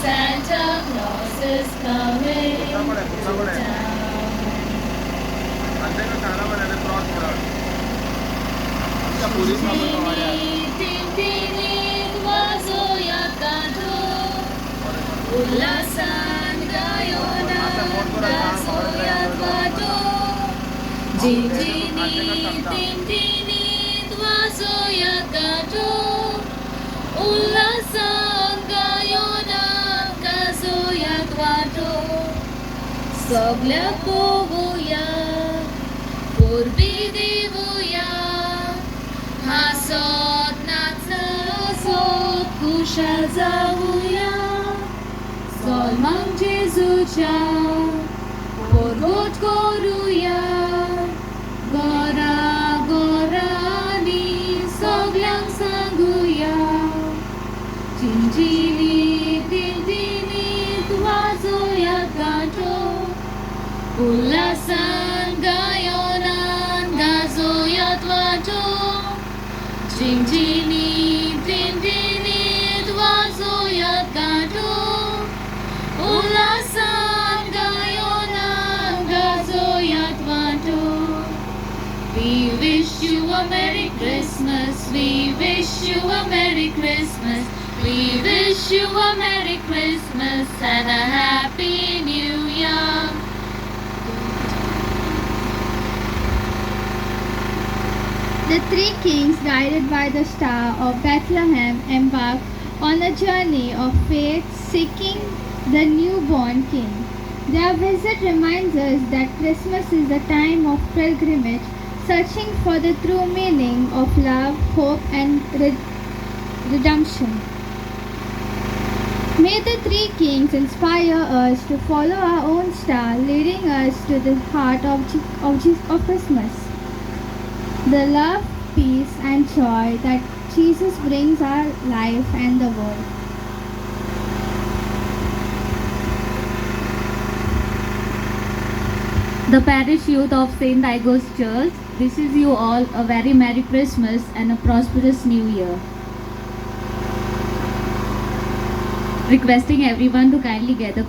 Santa Claus is coming to town. Ullasan gayona gasoyat vato Jintini tintini dvasoyat gato Ullasan gayona gasoyat vato Sogля povuya Purbi devuya Hasot natsasot kushal zavuya Solmang Jezucha, Porgot Koruya, Gora Gorani, Soglang Sanguya, Chinchini, Tintini, Tuazoya Gato, Ullasan Gayonan, Gazoya Twato, Chinchini, Tintini, Tuazoya Gato. Ullasan gayonan gazoyat vato. We wish you a Merry Christmas. We wish you a Merry Christmas. We wish you a Merry Christmas and a Happy New Year. The three kings, guided by the star of Bethlehem, embarked on a journey of faith, seeking the newborn king. Their visit reminds us that Christmas is a time of pilgrimage, searching for the true meaning of love, hope, and redemption. May the three kings inspire us to follow our own star, leading us to the heart of Christmas. The love, peace, and joy that Jesus brings our life and the world. The Parish Youth of St. Diogo's Church wishes you all a very Merry Christmas and a prosperous New Year. Requesting everyone to kindly gather